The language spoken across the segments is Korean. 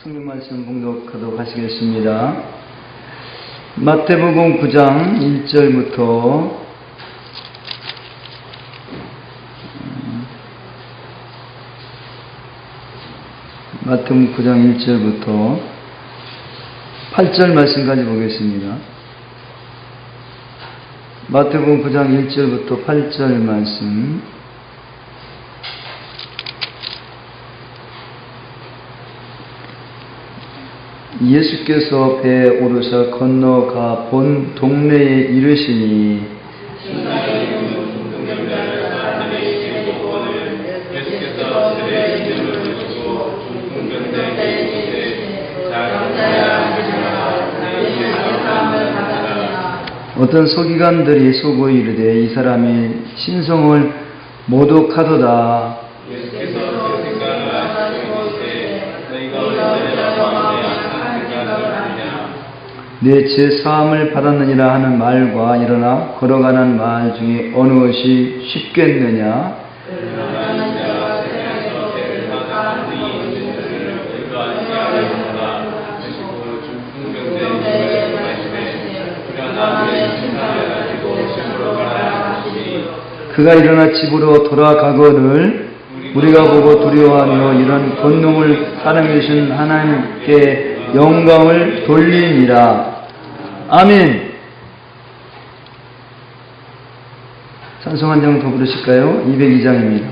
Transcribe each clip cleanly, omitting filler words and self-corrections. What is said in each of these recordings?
성경 말씀 봉독하도록 하시겠습니다. 마태복음 9장 1절부터 마태복음 9장 1절부터 8절 말씀까지 보겠습니다. 마태복음 9장 1절부터 8절 말씀. 예수께서 배에 오르사 건너가 본 동네에 이르시니 어떤 서기관들이 속어 이르되 이 사람이 신성을 모독하도다. 내 제사함을 받았느니라 하는 말과 일어나 걸어가는 말 중에 어느 것이 쉽겠느냐? 그가 일어나 집으로 돌아가거늘 우리가 보고 두려워하며 이런 권능을 사람이 주신 하나님께 영광을 돌리니라. 아멘. 찬송 한 장 더 부르실까요? 202장입니다.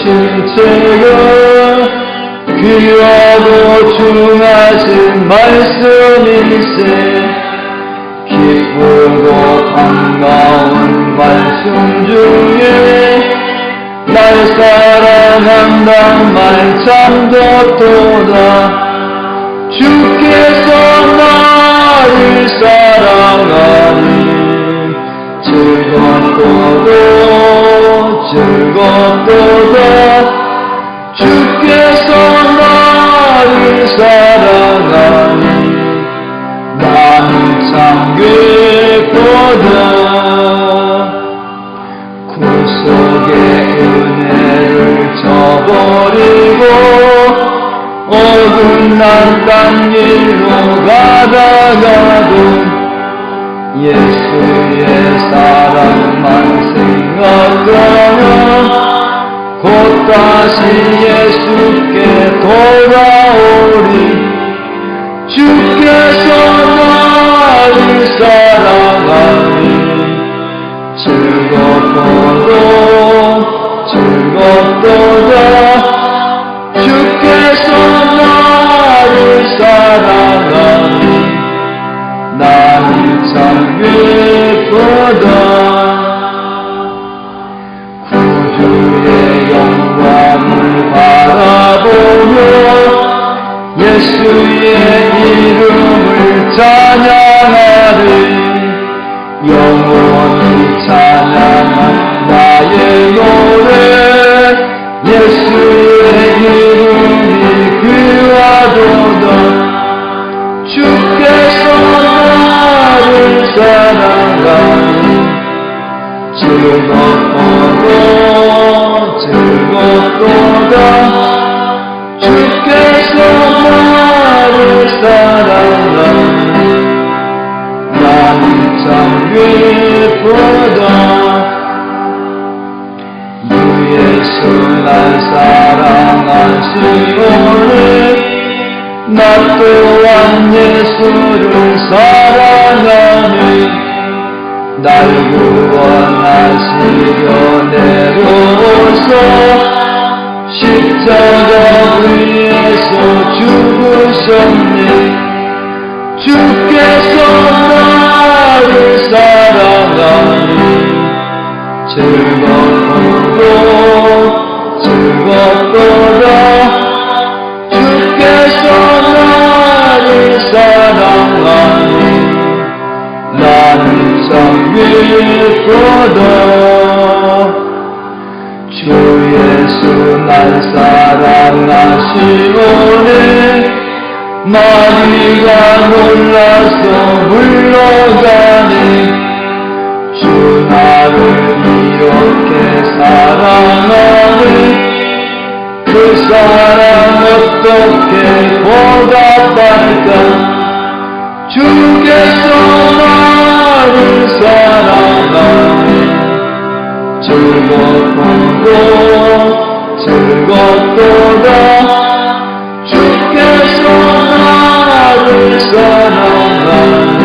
신체가 귀하고 중하신 말씀일세 기쁘고 반가운 말씀 중에 날 사랑한단 말 참 좋도다. 주께서 나를 사랑하니 즐겁도다. 주께서 나를 사랑하니 나는 참 기쁘다. 구속의 은혜를 저버리고 어긋난 길로 가다가도 예수의 사랑만 생각하면 곧 다시 예수께 돌아오리. 주께서 나를 사랑하니 즐겁도다. 주께서 나를 사랑하니 나는 참 기쁘다. 구주의 영광을 바라보며 예수의 이름을 찬양하리. 영원히 찬양한 나의 노래 예수의 이름이 귀하도다. 주께서 나를 사랑하니 즐겁도다. 주께서 나를 사랑하니 나는 참 기쁘다. 주 예수 날 사랑하시오니 나 또한 예수를 사랑하니 날 구원하시려 내려오소 십자가 위에서 죽으셨네. 주께서 나를 사랑하니 즐겁도다. 주께서 나를 사랑하니 나는 참 기쁘다. 주 예수 날 사랑하시오니 마리가 놀라서 물러가니 주 나를 이렇게 사랑하니 그 사랑 어떻게 보답할까 주께서 나를 사랑하니 즐겁도다 주께서 나를 사랑하니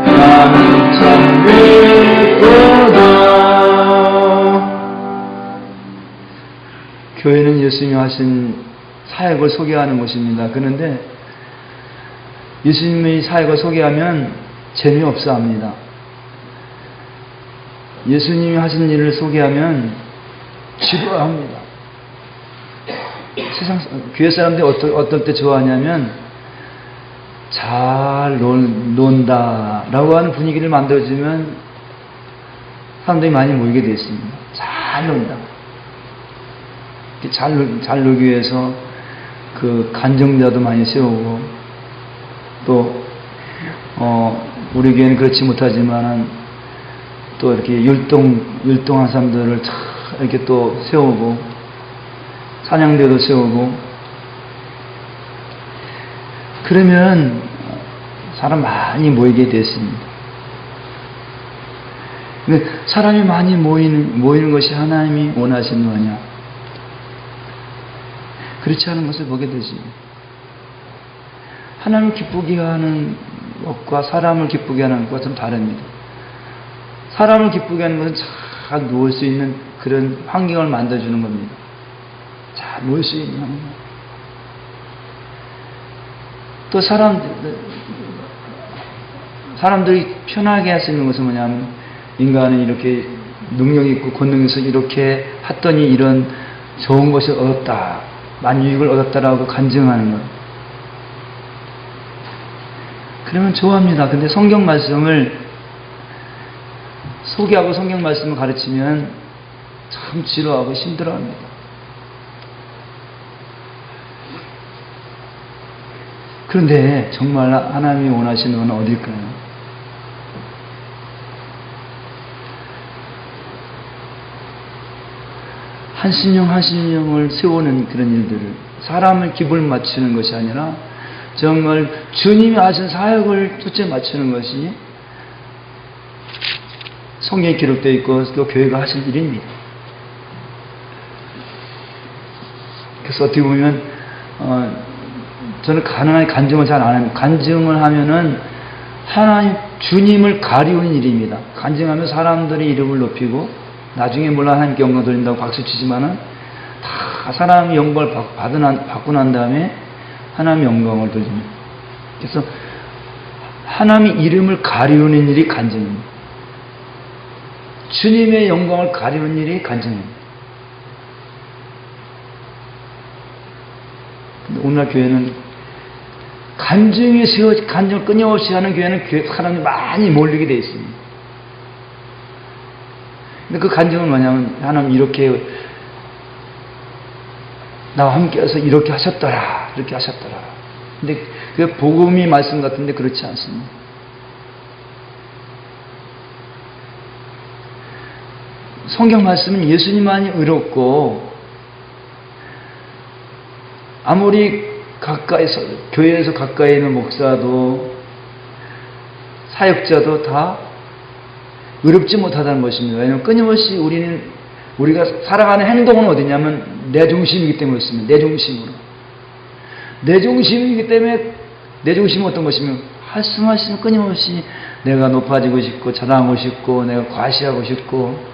나는 참 기쁘다. 교회는 예수님이 하신 사역을 소개하는 곳입니다. 그런데 예수님의 사역을 소개하면 재미없어 합니다. 예수님이 하신 일을 소개하면 지루합니다. 세상 교회 사람들이 어떨 때 좋아하냐면 잘 논다라고 하는 분위기를 만들어주면 사람들이 많이 모이게 되어 있습니다. 잘 논다. 잘 놀기 위해서 그 간증자도 많이 세우고 또 우리 교회는 그렇지 못하지만은 또 이렇게 율동한 사람들을 이렇게 또 세우고 찬양대도 세우고 그러면 사람 많이 모이게 됐습니다. 근데 사람이 많이 모이는 것이 하나님이 원하시는 거냐? 그렇지 않은 것을 보게 되지. 하나님을 기쁘게 하는 것과 사람을 기쁘게 하는 것과 좀 다릅니다. 사람을 기쁘게 하는 것은 잘 누울 수 있는 그런 환경을 만들어주는 겁니다. 잘 누울 수 있는 환경. 또 사람들이 편하게 할 수 있는 것은 뭐냐면 인간은 이렇게 능력이 있고 권능이 있어 이렇게 했더니 이런 좋은 것을 얻었다. 만유익을 얻었다라고 간증하는 것. 그러면 좋아합니다. 근데 성경 말씀을 소개하고 성경 말씀을 가르치면 참 지루하고 힘들어합니다. 그런데 정말 하나님이 원하시는 건 어딜까요? 한 심령을 세우는 그런 일들을 사람을 기분을 맞추는 것이 아니라 정말 주님이 하신 사역을 초점에 맞추는 것이 성경에 기록되어 있고 또 교회가 하신 일입니다. 그래서 어떻게 보면 저는 가능한 간증을 잘 안 합니다. 간증을 하면은 하나님 주님을 가리우는 일입니다. 간증하면 사람들이 이름을 높이고 나중에 물론 하나님께 영광 돌린다고 박수 치지만은 다 사람의 영광을 받고 난 다음에 하나님의 영광을 돌립니다. 그래서 하나님의 이름을 가리우는 일이 간증입니다. 주님의 영광을 가리우는 일이 간증입니다. 근데 오늘날 교회는 간증을 끊임없이 하는 교회는 사람이 많이 몰리게 되어 있습니다. 근데 그 간증은 뭐냐면 하나님 이렇게 나와 함께해서 이렇게 하셨더라 이렇게 하셨더라. 근데 그게 복음이 말씀 같은데 그렇지 않습니다. 성경 말씀은 예수님만이 의롭고 아무리 가까이서 교회에서 가까이 있는 목사도 사역자도 다 의롭지 못하다는 것입니다. 왜냐하면 끊임없이 우리가 살아가는 행동은 어디냐면 내 중심이기 때문에 그렇습니다. 내 중심으로. 내 중심이기 때문에 내 중심은 어떤 것이면 말씀하시면 끊임없이 내가 높아지고 싶고 자랑하고 싶고 내가 과시하고 싶고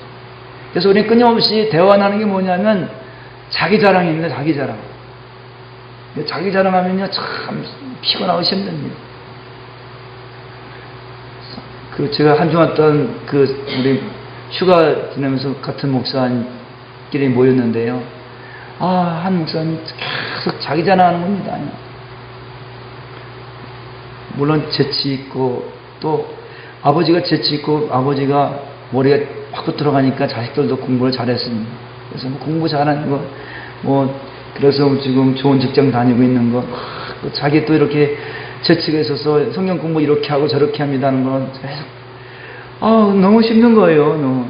그래서 우리는 끊임없이 대화하는 게 뭐냐면 자기 자랑입니다. 자기 자랑. 자기 자랑하면요 참 피곤하고 힘듭니다. 제가 한 주간 동안 우리 휴가 지내면서 같은 목사님끼리 모였는데요. 한 목사님이 계속 자기 자랑하는 겁니다. 물론 재치 있고 또 아버지가 재치 있고 아버지가 머리가 확 들어가니까 자식들도 공부를 잘했습니다. 그래서 뭐 공부 잘하는 거, 뭐 그래서 지금 좋은 직장 다니고 있는 거, 또 자기 또 이렇게 재치가 있어서 성경 공부 이렇게 하고 저렇게 합니다는 건 계속 너무 힘든 거예요. 너무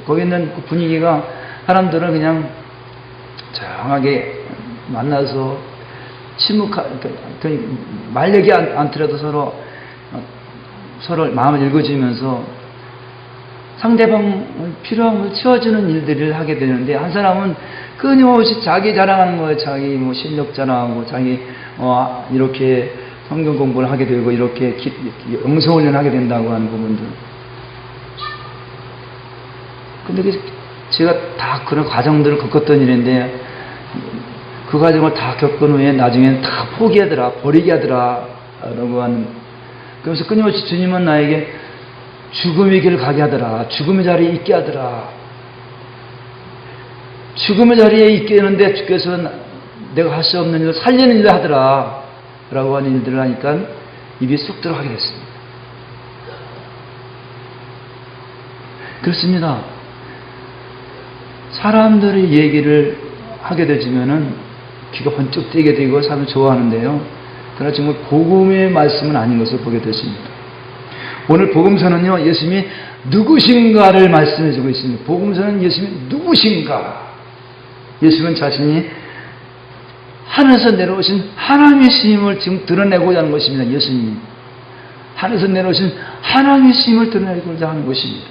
거기 있는 그 분위기가 사람들은 그냥 조용하게 만나서 말 얘기 않더라도 서로 마음을 읽어주면서 상대방 필요한 걸 채워주는 일들을 하게 되는데, 한 사람은 끊임없이 자기 자랑하는 거예요. 자기 뭐 실력 자랑하고, 자기 이렇게 성경 공부를 하게 되고, 이렇게 영성훈련을 하게 된다고 하는 부분들. 근데 제가 다 그런 과정들을 겪었던 일인데, 그 과정을 다 겪은 후에 나중에는 다 포기하더라, 버리게 하더라 라고 하는. 그래서 끊임없이 주님은 나에게 죽음의 길을 가게 하더라, 죽음의 자리에 있게 하더라, 죽음의 자리에 있게 하는데 주께서 내가 할 수 없는 일을 살리는 일을 하더라 라고 하는 일들을 하니까 입이 쑥 들어가게 됐습니다. 그렇습니다. 사람들의 얘기를 하게 되지면은 귀가 번쩍 뜨게 되고 사람을 좋아하는데요. 그러나 정말 복음의 말씀은 아닌 것을 보게 됐습니다. 오늘 복음서는요, 예수님이 누구신가를 말씀해 주고 있습니다. 복음서는 예수님이 누구신가? 예수님은 자신이 하늘에서 내려오신 하나님이심을 지금 드러내고자 하는 것입니다. 예수님이 하늘에서 내려오신 하나님이심을 드러내고자 하는 것입니다.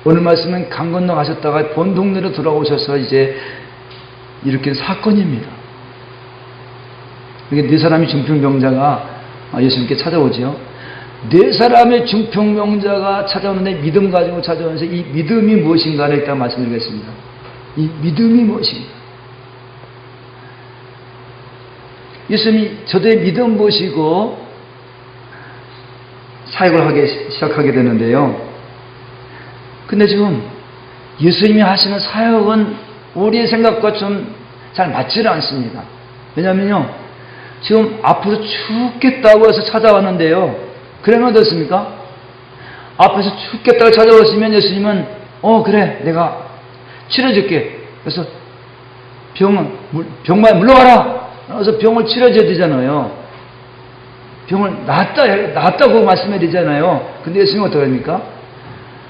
오늘 말씀은 강 건너 가셨다가 본 동네로 돌아오셔서 이제 일으킨 사건입니다. 이게 네 사람이 중풍병자가 예수님께 찾아오죠. 네 사람의 중풍병자가 찾아오는데 믿음 가지고 찾아오면서 이 믿음이 무엇인가를 일단 말씀드리겠습니다. 이 믿음이 무엇인가? 예수님이 저들의 믿음 보시고 사역을 하기 시작하게 되는데요. 근데 지금 예수님이 하시는 사역은 우리의 생각과 좀 잘 맞지를 않습니다. 왜냐하면요, 지금 앞으로 죽겠다고 해서 찾아왔는데요. 그러면 어떻습니까? 앞에서 죽겠다고 찾아오시면 예수님은 그래, 내가 치료해줄게. 그래서 병만 물러가라. 그래서 병을 치료해줘야 되잖아요. 병을 낫다고 말씀해야 되잖아요. 근데 예수님은 어떻게 합니까?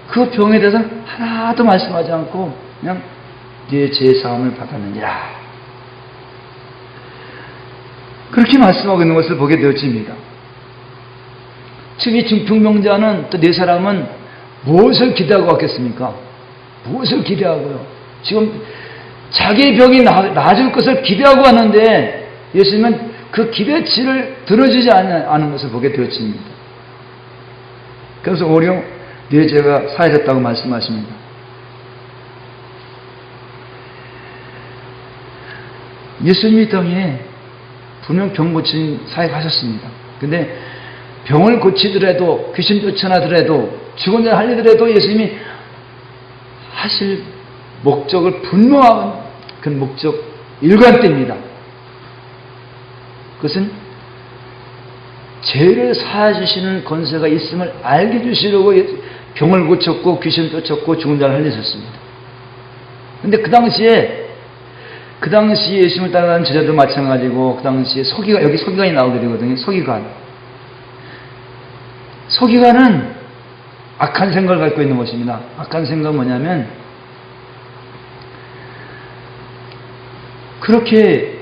그 병에 대해서 하나도 말씀하지 않고 그냥 네 죄사함을 받았느니라, 그렇게 말씀하고 있는 것을 보게 되어집니다. 지금 이 중풍병자는 또 네 사람은 무엇을 기대하고 왔겠습니까? 무엇을 기대하고요? 지금 자기 병이 나아질 것을 기대하고 왔는데 예수님은 그 기대치를 들어주지 않은 것을 보게 되어집니다. 그래서 오히려 네 죄가 사해졌다고 말씀하십니다. 예수님이 땅에 분명 병 고친 사역하셨습니다. 근데 병을 고치더라도, 귀신 쫓아나더라도, 죽은 자를 살리더라도 예수님이 하실 목적을 분명한 그 목적 일관됩니다. 그것은 죄를 사해주시는 권세가 있음을 알게 해주시려고 병을 고쳤고 귀신을 쫓았고 죽은 자를 살리셨습니다. 근데 그 당시에 예수님을 따라가는 제자도 마찬가지고, 그 당시에 여기 서기관이 나오게 되거든요. 서기관은 악한 생각을 갖고 있는 것입니다. 악한 생각은 뭐냐면, 그렇게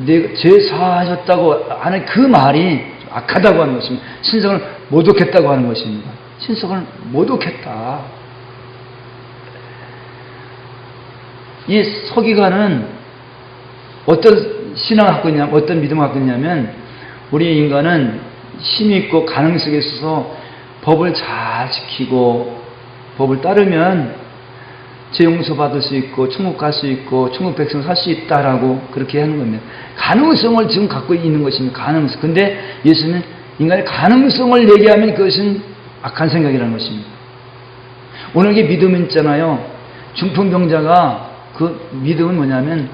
죄 사하셨다고 하는 그 말이 악하다고 하는 것입니다. 신성을 모독했다고 하는 것입니다. 신성을 모독했다. 이 서기관은 어떤 신앙을 갖고 있냐면, 어떤 믿음을 갖고 있냐면, 우리 인간은 힘이 있고 가능성이 있어서 법을 잘 지키고 법을 따르면 죄 용서받을 수 있고 천국 갈 수 있고 천국 백성 살 수 있다라고 그렇게 하는 겁니다. 가능성을 지금 갖고 있는 것입니다. 가능성. 근데 예수는 인간의 가능성을 얘기하면 그것은 악한 생각이라는 것입니다. 오늘 이게 믿음 있잖아요. 중풍병자가 그 믿음은 뭐냐면,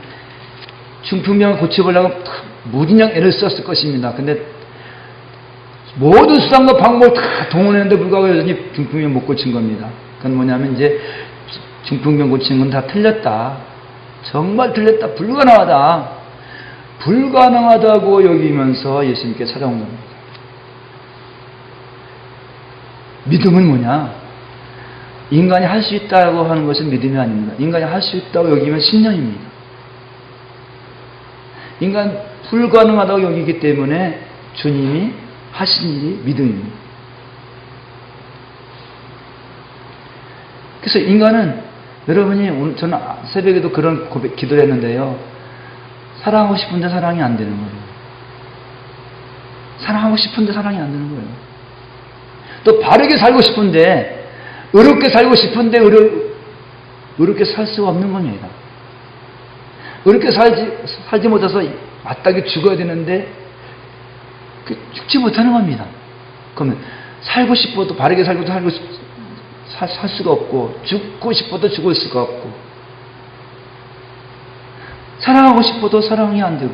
중풍병을 고쳐보려고 무진장 애를 썼을 것입니다. 근데 모든 수단과 방법을 다 동원했는데 불구하고 여전히 중풍병을 못 고친 겁니다. 그건 뭐냐면, 이제 중풍병 고치는 건 다 틀렸다. 정말 틀렸다. 불가능하다. 불가능하다고 여기면서 예수님께 찾아온 겁니다. 믿음은 뭐냐? 인간이 할 수 있다고 하는 것은 믿음이 아닙니다. 인간이 할 수 있다고 여기면 신념입니다. 인간 불가능하다고 여기기 때문에 주님이 하신 일이 믿음입니다. 그래서 인간은 여러분이 오늘 저는 새벽에도 그런 기도를 했는데요. 사랑하고 싶은데 사랑이 안 되는 거예요. 사랑하고 싶은데 사랑이 안 되는 거예요. 또 바르게 살고 싶은데 의롭게 살고 싶은데 의롭게 살 수가 없는 겁니다. 의롭게 살지 못해서 마땅히 죽어야 되는데 죽지 못하는 겁니다. 그러면 살고 싶어도 바르게 살고도 살 수가 없고 죽고 싶어도 죽을 수가 없고 사랑하고 싶어도 사랑이 안 되고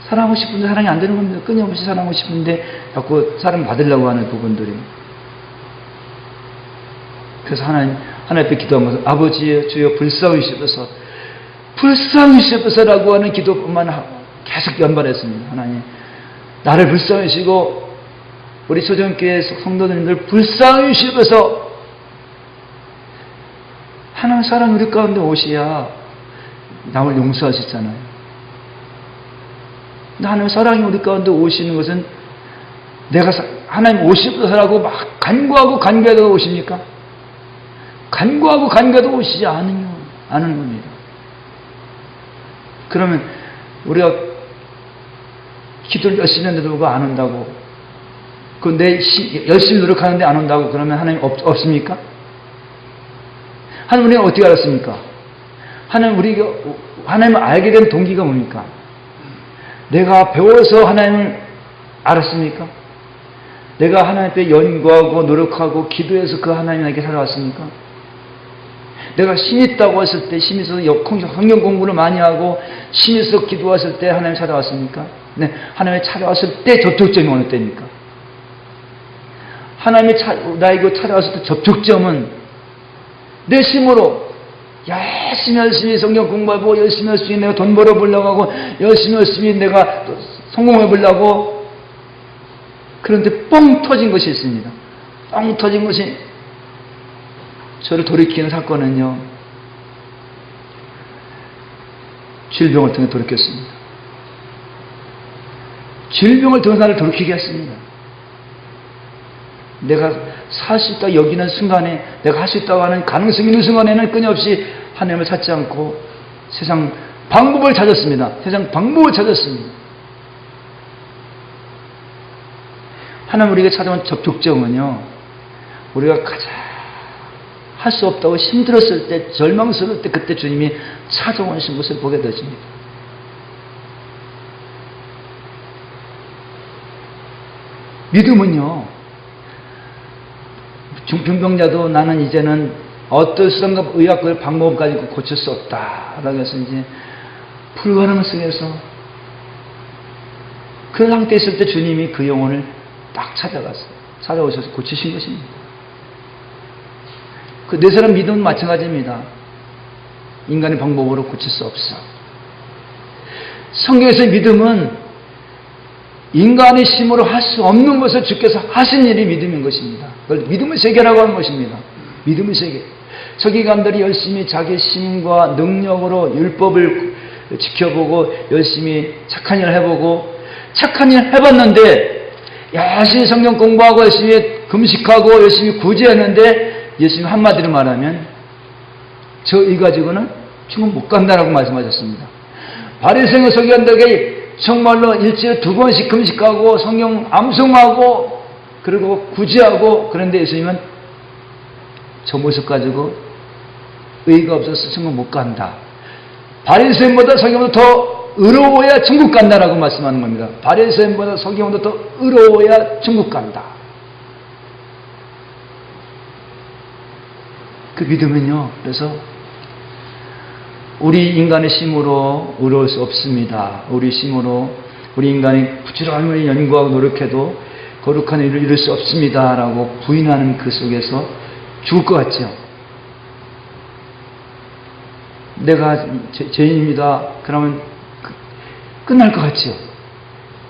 사랑하고 싶은데 사랑이 안 되는 겁니다. 끊임없이 사랑하고 싶은데 자꾸 사랑 받으려고 하는 부분들이. 그래서 하나님 앞에 기도하면서 아버지 주여 불쌍히 주시옵소서 불쌍히 주시옵소서라고 하는 기도뿐만 계속 연발했습니다. 하나님 나를 불쌍히 주시고 우리 초정교회 성도님들 불쌍히 주시옵소서. 하나님 사랑 우리 가운데 오셔야 남을 용서하셨잖아요. 근데 하나님 사랑이 우리 가운데 오시는 것은 내가 하나님 오시옵소서라고 막 간구하고 간구해도 오십니까? 간구하고 간구해도 오시지 않는 겁니다. 그러면 우리가 기도를 열심히 했는데도 그거 안 온다고 열심히 노력하는데 안 온다고 그러면 하나님 없습니까? 하나님 우리가 어떻게 알았습니까? 하나님을 알게 된 동기가 뭡니까? 내가 배워서 하나님을 알았습니까? 내가 하나님 앞에 연구하고 노력하고 기도해서 그 하나님에게 살아왔습니까? 내가 심 있다고 했을 때 심 있어서 성경 공부를 많이 하고 심 있어서 기도했을 때 하나님 찾아왔습니까? 네, 하나님이 찾아왔을 때 접촉점이 어느 때입니까? 하나님이 나에게 찾아왔을 때 접촉점은 내 심으로 열심히 성경 공부하고 열심히 내가 돈 벌어보려고 하고 열심히 내가 성공해보려고 그런데 뻥 터진 것이 있습니다. 뻥 터진 것이 저를 돌이키는 사건은요. 질병을 통해 돌이켰습니다. 질병을 통해 나를 돌이키게 했습니다. 내가 살 수 있다고 여기는 순간에 내가 할 수 있다고 하는 가능성이 있는 순간에는 끊임없이 하나님을 찾지 않고 세상 방법을 찾았습니다. 세상 방법을 찾았습니다. 하나님 우리에게 찾아온 접촉점은요. 우리가 가장 할 수 없다고 힘들었을 때 절망스러울 때 그때 주님이 찾아오신 것을 보게 되십니다. 믿음은요. 중풍병자도 나는 이제는 어떤 수단과 의학의 방법 가지고 고칠 수 없다라고 해서 이제 불가능한 속에서 그 상태에 있을 때 주님이 그 영혼을 딱 찾아오셔서 고치신 것입니다. 그 네 사람 믿음은 마찬가지입니다. 인간의 방법으로 고칠 수 없어. 성경에서 믿음은 인간의 힘으로 할 수 없는 것을 주께서 하신 일이 믿음인 것입니다. 그걸 믿음의 세계라고 하는 것입니다. 믿음의 세계. 서기관들이 열심히 자기 힘과 능력으로 율법을 지켜보고 열심히 착한 일을 해보고 착한 일을 해봤는데 열심히 성경 공부하고 열심히 금식하고 열심히 구제했는데 예수님 한마디로 말하면 저 이 가지고는 지금 못 간다라고 말씀하셨습니다. 바리새인과 서기관들에게 정말로 일주일에 2번씩 금식하고 성경 암송하고 그리고 구제하고 그런데 예수님은 저 모습 가지고 의의가 없어서 천국 못 간다. 바리새인보다 서기관보다 더 의로워야 천국 간다라고 말씀하는 겁니다. 바리새인보다 서기관보다 더 의로워야 천국 간다. 그 믿음은요. 그래서 우리 인간의 힘으로 의로울 수 없습니다. 우리 힘으로 우리 인간이 부지런히 연구하고 노력해도 거룩한 일을 이룰 수 없습니다. 라고 부인하는 그 속에서 죽을 것 같죠. 내가 죄인입니다. 그러면 끝날 것 같죠.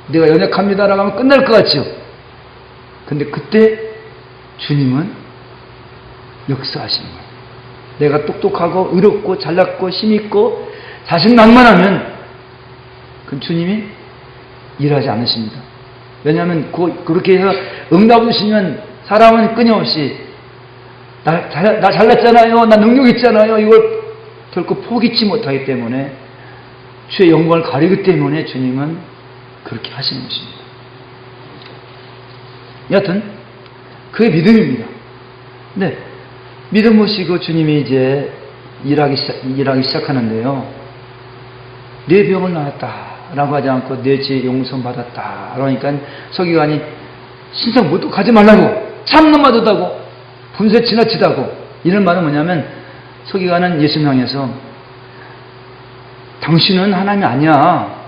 내가 연약합니다라고 하면 끝날 것 같죠. 근데 그때 주님은 역사하시는 거예요. 내가 똑똑하고 의롭고 잘났고 힘있고 자신만만하면 그 주님이 일하지 않으십니다. 왜냐하면 그렇게 해서 응답을 주시면 사람은 끊임없이 나 잘났잖아요, 나 능력 있잖아요, 이걸 결코 포기치 못하기 때문에, 주의 영광을 가리기 때문에 주님은 그렇게 하시는 것입니다. 여하튼 그게 믿음입니다. 근데 믿음 없이 그 주님이 이제 일하기 시작하는데요. 내 병을 나았다라고 하지 않고 내 죄 용서 받았다. 그러니까 서기관이 신상 모두 가지 말라고, 참놈마다다고, 분세 지나치다고. 이런 말은 뭐냐면, 서기관은 예수님 향해서 당신은 하나님이 아니야.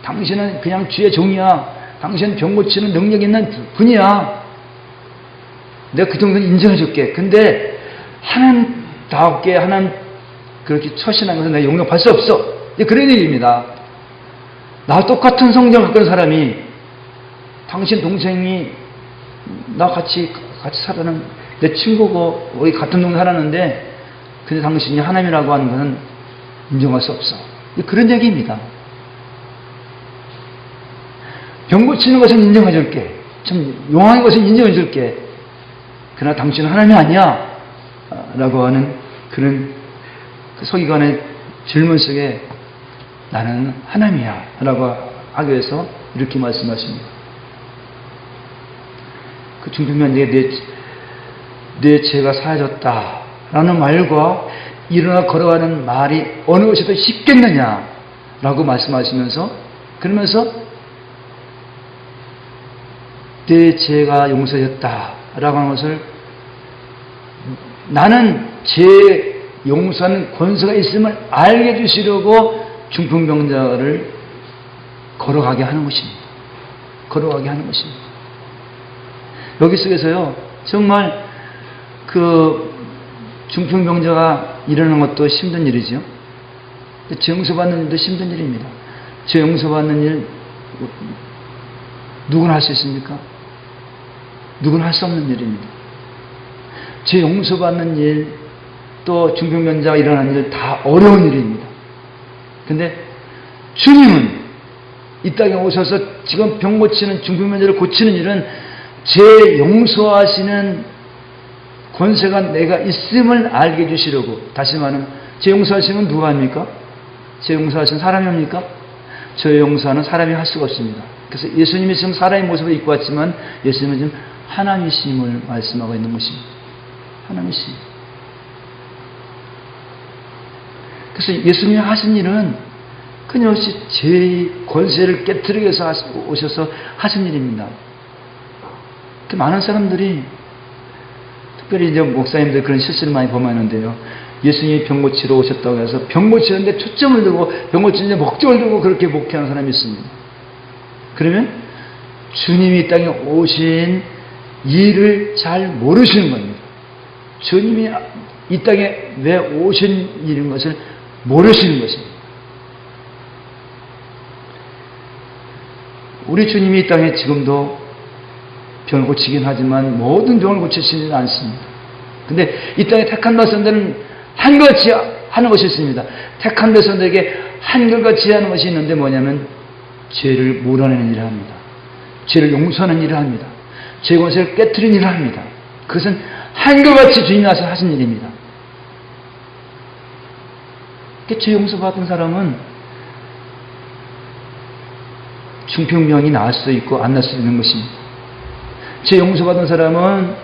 당신은 그냥 주의 종이야. 당신은 병 고치는 능력 있는 분이야. 내가 그 정도는 인정해 줄게. 근데 하나님답게 하나님 그렇게 처신한 것은 내가 용납할 수 없어. 그런 얘기입니다. 나와 똑같은 성경을 갖고 있는 사람이, 당신 동생이 나 같이 살아는 내 친구고 우리 같은 동네 살았는데, 근데 당신이 하나님이라고 하는 것은 인정할 수 없어. 그런 얘기입니다. 병 고치는 것은 인정해 줄게. 참 용한 것은 인정해 줄게. 그러나 당신은 하나님이 아니야. 라고 하는 그런 그 서기관의 질문 속에 나는 하나님이야. 라고 하기 위해서 이렇게 말씀하십니다. 그 중풍병자에게 내 죄가 사해졌다. 라는 말과 일어나 걸어가는 말이 어느 것이 더 쉽겠느냐. 라고 말씀하시면서, 그러면서 내 죄가 용서되었다. 라고 하는 것을, 나는 죄 용서하는 권세가 있음을 알게 해주시려고 중풍병자를 걸어가게 하는 것입니다. 걸어가게 하는 것입니다. 여기 속에서요, 정말 그 중풍병자가 일어나는 것도 힘든 일이죠. 죄 용서받는 일도 힘든 일입니다. 죄 용서받는 일 누구나 할 수 있습니까? 누구나 할 수 없는 일입니다. 죄 용서받는 일, 또 중풍병자가 일어나는 일 다 어려운 일입니다. 근데 주님은 이 땅에 오셔서 지금 병 고치는 중풍병자를 고치는 일은 죄 용서하시는 권세가 내가 있음을 알게 해주시려고. 다시 말하면 죄 용서하시면 누가 합니까? 죄 용서하시는 사람이 합니까? 죄 용서하는 사람이 할 수가 없습니다. 그래서 예수님이 지금 사람의 모습을 입고 왔지만 예수님은 지금 하나님이심을 말씀하고 있는 것입니다. 하나님이심. 그래서 예수님이 하신 일은 끊임없이 죄의 권세를 깨뜨리기 위해서 오셔서 하신 일입니다. 그 많은 사람들이, 특별히 이제 목사님들 그런 실수를 많이 범하는데요. 예수님이 병 고치러 오셨다고 해서 병 고치는데 초점을 두고, 병 고치는데 목적을 두고 그렇게 목회하는 사람이 있습니다. 그러면 주님이 이 땅에 오신 일을 잘 모르시는 겁니다. 주님이 이 땅에 왜 오신 일인 것을 모르시는 것입니다. 우리 주님이 이 땅에 지금도 병을 고치긴 하지만 모든 병을 고치시지는 않습니다. 근데 이 땅에 택한 백성들은 한결같이 하는 것이 있습니다. 택한 백성들에게 한결같이 하는 것이 있는데 뭐냐면 죄를 몰아내는 일을 합니다. 죄를 용서하는 일을 합니다. 죄의 권세를 깨트리는 일을 합니다. 그것은 한결같이 주님이 와서 하신 일입니다. 죄 용서받은 사람은 중풍병이 나을 수도 있고 안 날 수도 있는 것입니다. 죄 용서받은 사람은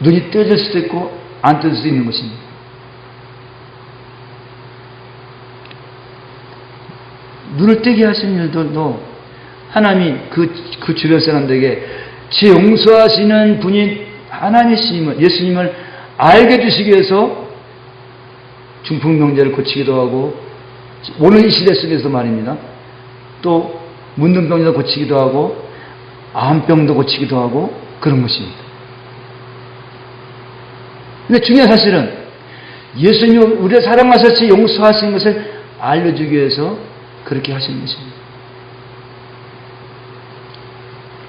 눈이 떠질 수도 있고 안 떠질 수도 있는 것입니다. 눈을 뜨게 하신 일들도 하나님이 그 주변 사람들에게 죄 용서하시는 분이 하나님이심을, 예수님을 알게 해주시기 위해서 중풍병자를 고치기도 하고, 오늘 이 시대 속에서 말입니다. 또 문둥병자도 고치기도 하고 암병도 고치기도 하고 그런 것입니다. 근데 중요한 사실은 예수님이 우리를 사랑하셔서 용서하신 것을 알려주기 위해서 그렇게 하시는 것입니다.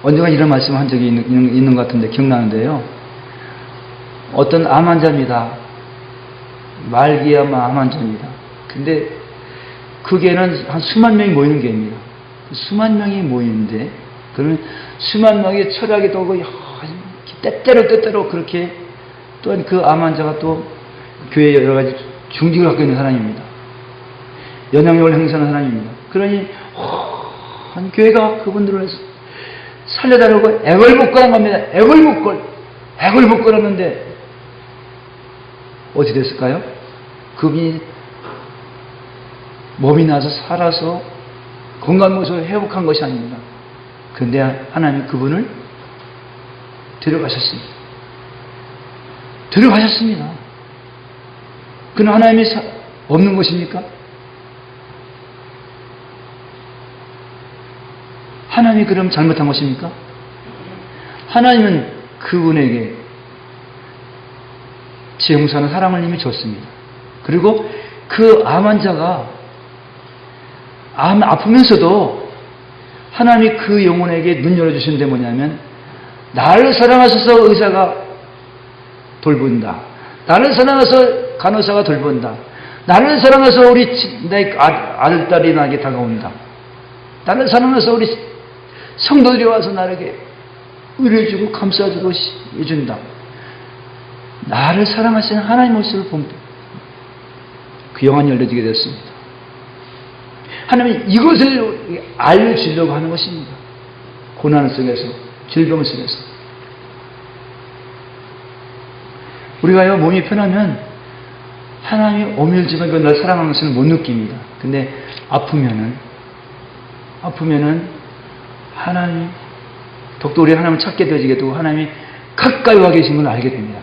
언젠가 이런 말씀을 한 적이 있는 것 같은데 기억나는데요. 어떤 암 환자입니다. 말기암 암 환자입니다. 근데 그 교회는 한 수만 명이 모이는 교회입니다. 수만 명이 모이는데 그러면 수만 명의 철학이 또 때때로 그렇게 또한 그 암 환자가 또 교회에 여러 가지 중직을 갖고 있는 사람입니다. 영향력을 행사하는 사람입니다. 그러니 한 교회가 그분들을 살려달라고 애걸복걸한 겁니다. 애걸복걸 하는데 어떻게 됐을까요? 그분이 몸이 나서 살아서 건강한 모습을 회복한 것이 아닙니다. 그런데 하나님이 그분을 데려가셨습니다. 그는 하나님이 없는 것입니까? 하나님이 그럼 잘못한 것입니까? 하나님은 그분에게 지용사는 사랑을 이미 줬습니다. 그리고 그 암 환자가 아프면서도 하나님이 그 영혼에게 눈 열어주신 데 뭐냐면 나를 사랑하셔서 의사가 돌본다. 나를 사랑해서 간호사가 돌본다. 나를 사랑해서 내 아들, 딸이 나에게 다가온다. 나를 사랑해서 우리 성도들이 와서 나에게 의뢰해주고 감싸주고 해준다. 나를 사랑하시는 하나님 모습을 봅니다. 그 영안이 열려지게 됐습니다. 하나님이 이것을 알려주려고 하는 것입니다. 고난 속에서, 질병 속에서. 우리가요, 몸이 편하면 하나님이 오밀지만 날 사랑하는 것을 못 느낍니다. 근데 아프면은 하나님, 더욱더 우리 하나님을 찾게 되어지게 되고 하나님이 가까이 와 계신 걸 알게 됩니다.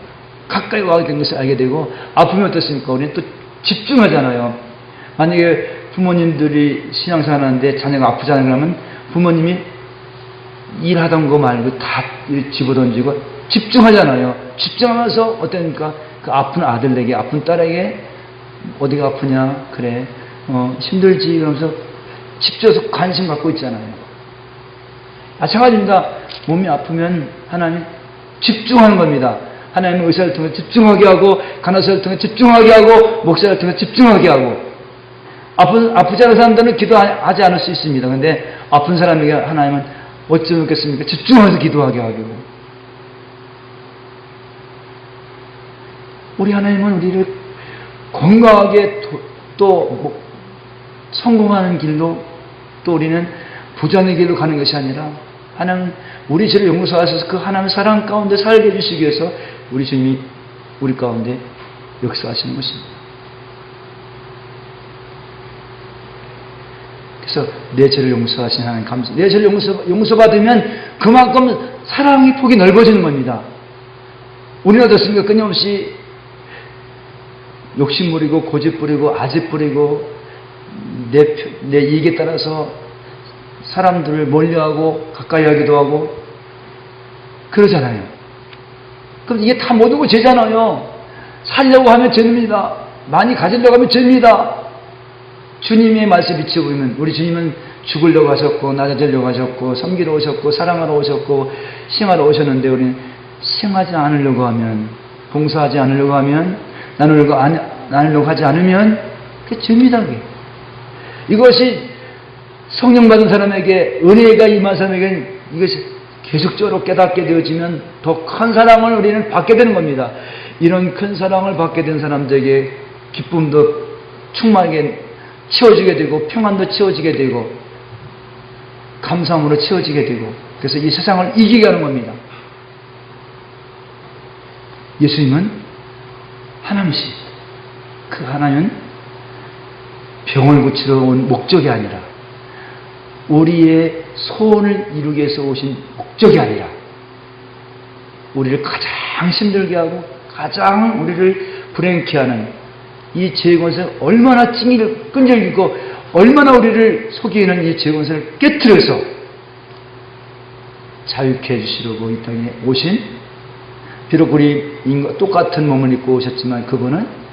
가까이 와 된 것을 알게 되고 아프면 어떻습니까? 우리는 또 집중하잖아요. 만약에 부모님들이 신앙생활 하는데 자녀가 아프잖아요. 그러면 부모님이 일하던 거 말고 다 집어던지고 집중하잖아요. 집중하면서 어떠니까 그 아픈 아들에게 아픈 딸에게 어디가 아프냐 그래 힘들지 그러면서 집중해서 관심 갖고 있잖아요. 마찬가지입니다. 몸이 아프면 하나님 집중하는 겁니다. 하나님은 의사를 통해 집중하게 하고 간호사를 통해 집중하게 하고 목사를 통해 집중하게 하고 아프지 않은 사람들은 기도하지 않을 수 있습니다. 그런데 아픈 사람에게 하나님은 어찌 좋겠습니까? 집중해서 기도하게 하고 우리 하나님은 우리를 건강하게 또 성공하는 길로 또 우리는 부자의 길로 가는 것이 아니라 하나님 우리 죄를 용서하셔서 그 하나님의 사랑 가운데 살게 해주시기 위해서 우리 주님이 우리 가운데 역사하시는 것입니다. 그래서 내 죄를 용서하신 하나님 감사. 내 죄를 용서받으면 그만큼 사랑의 폭이 넓어지는 겁니다. 우리는 어떻습니까? 끊임없이 욕심 부리고 고집 부리고 아집 부리고 내 이익에 따라서 사람들을 멀리하고 가까이 하기도 하고 그러잖아요. 그럼 이게 다 모든 거 죄잖아요. 살려고 하면 죄입니다. 많이 가지려고 하면 죄입니다. 주님의 말씀에 비춰보면 우리 주님은 죽으려고 하셨고 낮아지려고 하셨고 섬기러 오셨고 사랑하러 오셨고 시행하러 오셨는데 우리는 시행하지 않으려고 하면 봉사하지 않으려고 하면 나누려고 하지 않으면 그게 죄입니다. 그게. 이것이 성령 받은 사람에게 은혜가 임한 사람에게는 이것이 계속적으로 깨닫게 되어지면 더 큰 사랑을 우리는 받게 되는 겁니다. 이런 큰 사랑을 받게 된 사람들에게 기쁨도 충만하게 채워지게 되고 평안도 채워지게 되고 감사함으로 채워지게 되고 그래서 이 세상을 이기게 하는 겁니다. 예수님은 하나님이십니다. 그 하나님은 병을 고치러 온 목적이 아니라 우리의 소원을 이루기 위해서 오신 목적이 아니라 우리를 가장 힘들게 하고 가장 우리를 불행케 하는 이 죄의 권세를 얼마나 찡이를 끈질기고 얼마나 우리를 속이는 이 죄의 권세를 깨트려서 자유케 해주시려고 이 땅에 오신 비록 우리 똑같은 몸을 입고 오셨지만 그분은